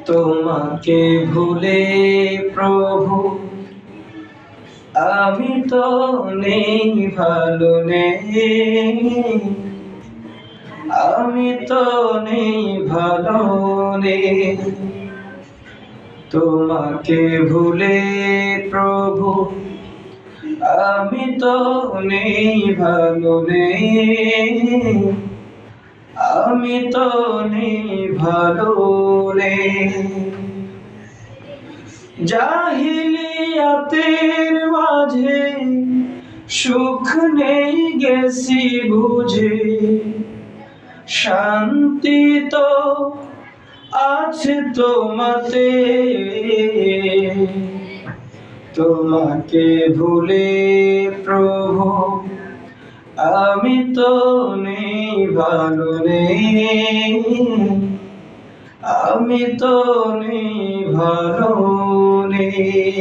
তোমাকে ভুলে প্রভু আমি তো নেই ভালো নেই, আমি তো নেই ভালো নেই। তোমাকে ভুলে প্রভু আমি তো নেই ভালো নেই, আমি তো নেই ভালো নেই। জাহিলিয়াতের মাঝে সুখ নেই গেছি বুঝে, শান্তি তো আছে তোমাতে। তোমাকে ভুলে প্রভু আমি তো নেই ভালো নেই, আমি তো নেই ভালো নেই।